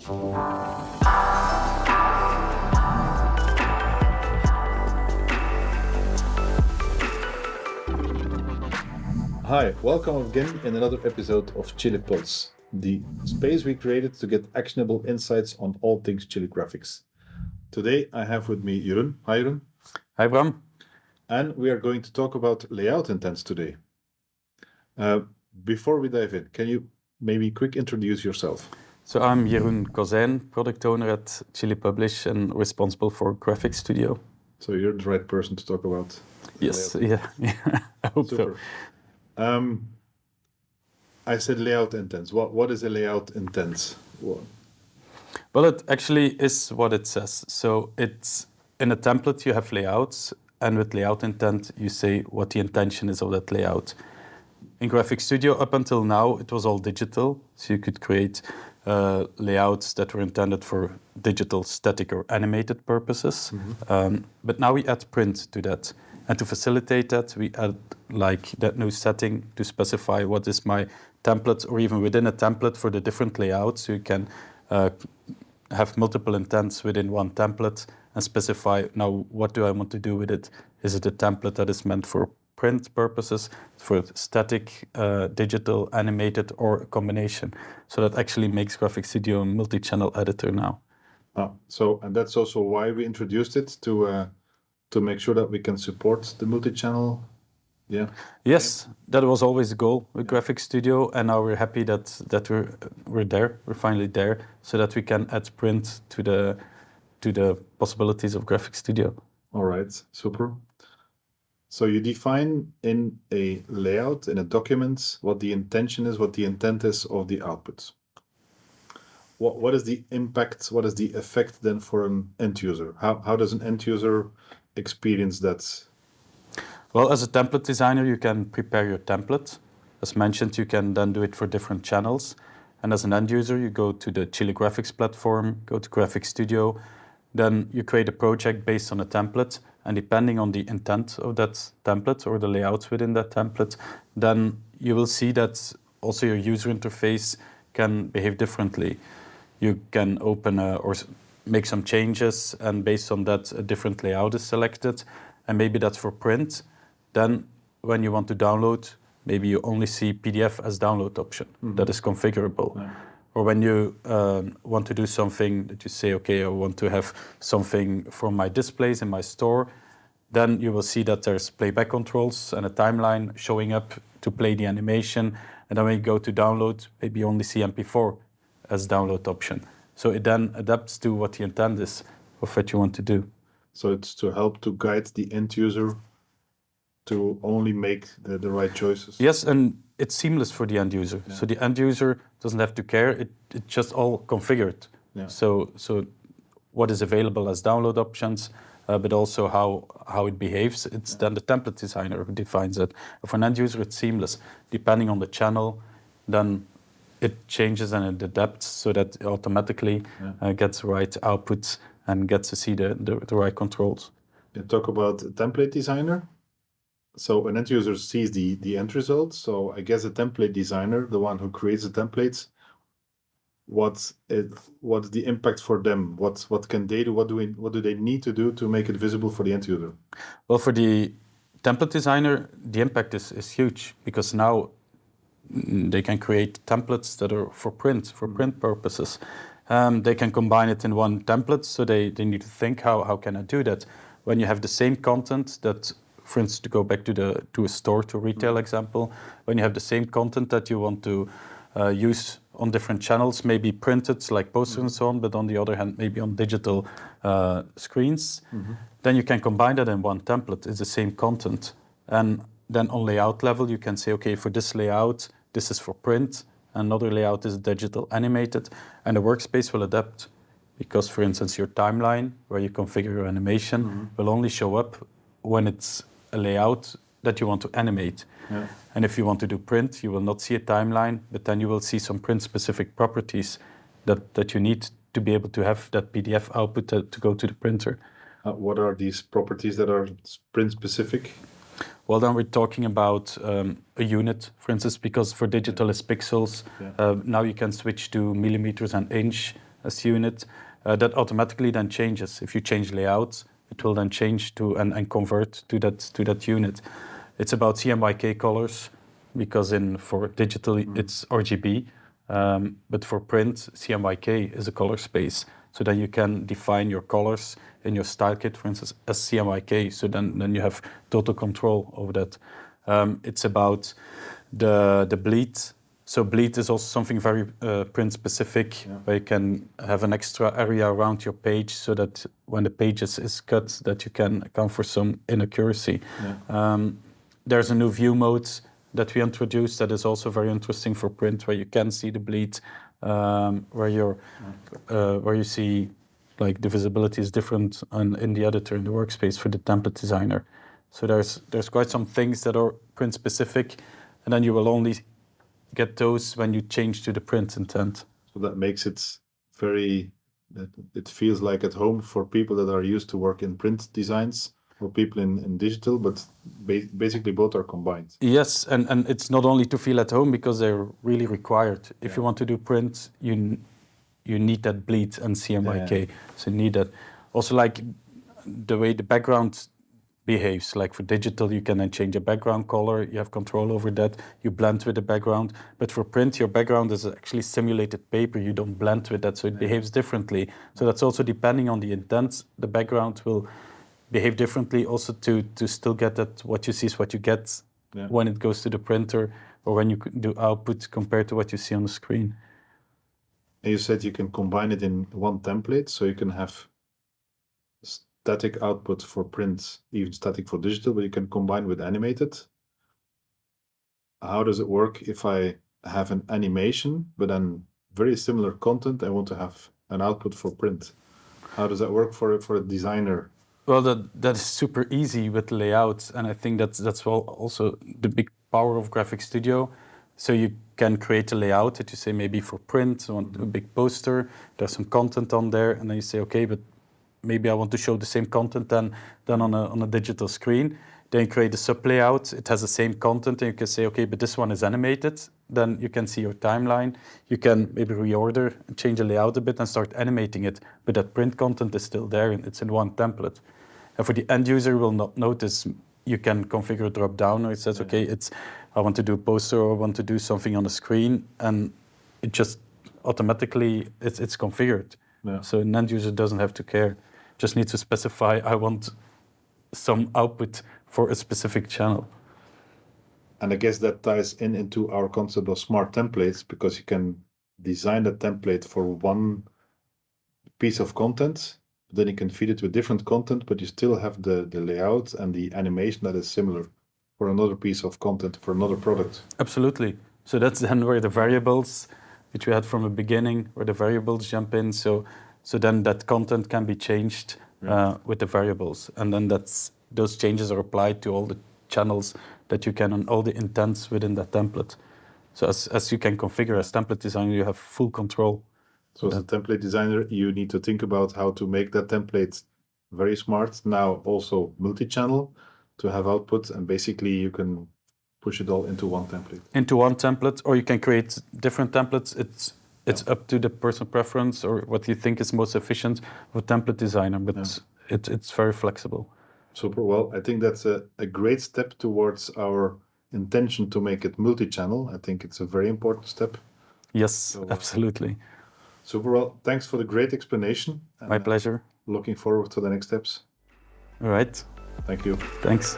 Hi, welcome again in another episode of Chili Pulse, the space we created to get actionable insights on all things Chili GraFx. Today I have with me Jeroen. Hi Jeroen. Hi Bram. And we are going to talk about layout intents today. Before we dive in, can you maybe quick introduce yourself? So I'm Jeroen Cosyn, product owner at Chili Publish and responsible for GraFx Studio. So you're the right person to talk about. Yes, yeah, I hope Super. so. I said layout intents. What is a layout intent? Well, it actually is what it says. So it's in a template you have layouts, and with layout intent you say what the intention is of that layout. In GraFx Studio, up until now, it was all digital, so you could create layouts that were intended for digital, static, or animated purposes. Mm-hmm. But now we add print to that. And to facilitate that, we add like that new setting to specify what is my template, or even within a template for the different layouts. So you can have multiple intents within one template and specify, now what do I want to do with it? Is it a template that is meant for print purposes, for static, digital, animated, or a combination? So that actually makes GraFx Studio a multi-channel editor now. And that's also why we introduced it to make sure that we can support the multi-channel. Yeah. Yes, that was always the goal with GraFx Studio, and now we're happy that we're there. We're finally there, so that we can add print to the possibilities of GraFx Studio. All right, super. So you define in a layout, in a document, what the intention is, what the intent is of the output. What is the impact, what is the effect then for an end user? How does an end user experience that? Well, as a template designer, you can prepare your template. As mentioned, you can then do it for different channels. And as an end user, you go to the CHILI GraFx platform, go to GraFx Studio, then you create a project based on a template. And depending on the intent of that template or the layouts within that template, then you will see that also your user interface can behave differently. You can open or make some changes, and based on that, a different layout is selected. And maybe that's for print. Then when you want to download, maybe you only see PDF as download option. Mm-hmm. That is configurable. Yeah. Or when you want to do something that you say, okay, I want to have something from my displays in my store, then you will see that there's playback controls and a timeline showing up to play the animation. And then when you go to download, maybe you only see MP4 as download option. So it then adapts to what the intent is of what you want to do. So it's to help to guide the end user to only make the right choices. Yes, and it's seamless for the end user. Yeah. So the end user doesn't have to care. It's just all configured. Yeah. So what is available as download options, but also how it behaves. It's then the template designer who defines it. For an end user, it's seamless. Depending on the channel, then it changes and it adapts so that it automatically gets the right outputs and gets to see the right controls. You talk about template designer. So an end user sees the end result. So I guess a template designer, the one who creates the templates, what's the impact for them? What can they do? What do they need to do to make it visible for the end user? Well, for the template designer, the impact is huge, because now they can create templates that are for print purposes. They can combine it in one template, so they need to think, how can I do that? When you have the same content that, for instance, to go back to a store, to retail example, when you have the same content that you want to use on different channels, maybe printed like posters and so on, but on the other hand, maybe on digital screens, then you can combine that in one template. It's the same content. And then on layout level, you can say, okay, for this layout, this is for print, another layout is digital animated, and the workspace will adapt. Because, for instance, your timeline, where you configure your animation, will only show up when it's a layout that you want to animate. Yeah. And if you want to do print, you will not see a timeline, but then you will see some print-specific properties that you need to be able to have that PDF output to go to the printer. What are these properties that are print-specific? Well, then we're talking about a unit, for instance, because for digital it's pixels. Yeah. Now you can switch to millimeters and inch. as unit, that automatically then changes. If you change layouts, it will then change to and convert to that unit. It's about CMYK colors, because for digital it's RGB, but for print, CMYK is a color space. So then you can define your colors in your style kit, for instance, as CMYK. So then you have total control over that. It's about the bleed. So bleed is also something very print specific, where you can have an extra area around your page, so that when the page is cut, that you can account for some inaccuracy. There's a new view mode that we introduced that is also very interesting for print, where you can see the bleed, where you see like the visibility is different in the editor, in the workspace for the template designer. So there's quite some things that are print specific, and then you will only get those when you change to the print intent. So that makes it it feels like at home for people that are used to work in print designs, or people in digital, but basically both are combined. Yes, and it's not only to feel at home, because they're really required. If you want to do print, you need that bleed and CMYK, so you need that. Also, like the way the background behaves, like for digital, you can then change the background color, you have control over that, you blend with the background. But for print, your background is actually simulated paper, you don't blend with that, so it behaves differently. So that's also depending on the intent, the background will behave differently, also to still get that what you see is what you get when it goes to the printer, or when you do output compared to what you see on the screen. And you said you can combine it in one template, so you can have static output for print, even static for digital, but you can combine with animated. How does it work if I have an animation, but then very similar content, I want to have an output for print? How does that work for a designer? Well, that is super easy with layouts, and I think that's also the big power of GraFx Studio. So you can create a layout that you say maybe for print, I want a big poster, there's some content on there, and then you say, okay, but maybe I want to show the same content than on a digital screen. Then you create a sub layout, it has the same content, and you can say, okay, but this one is animated. Then you can see your timeline. You can maybe reorder, change the layout a bit, and start animating it. But that print content is still there, and it's in one template. And for the end user, will not notice. You can configure a drop down, or it says, okay, I want to do a poster, or I want to do something on the screen, and it just automatically it's configured. So an end user doesn't have to care. Just needs to specify, I want some output for a specific channel. And I guess that ties into our concept of smart templates, because you can design a template for one piece of content, then you can feed it with different content, but you still have the layout and the animation that is similar for another piece of content, for another product. Absolutely. So that's then where the variables, which we had from the beginning, where the variables jump in. So then that content can be changed with the variables. And then those changes are applied to all the channels that you can, and all the intents within that template. So as you can configure as template designer, you have full control. So as a template designer, you need to think about how to make that template very smart. Now also multi-channel to have output, and basically you can push it all into one template. Into one template, or you can create different templates. It's up to the personal preference or what you think is most efficient for template designer, but it's very flexible. Super. Well, I think that's a great step towards our intention to make it multi-channel. I think it's a very important step. Yes, So, absolutely. Super. Well, thanks for the great explanation. My pleasure. Looking forward to the next steps. All right. Thank you. Thanks.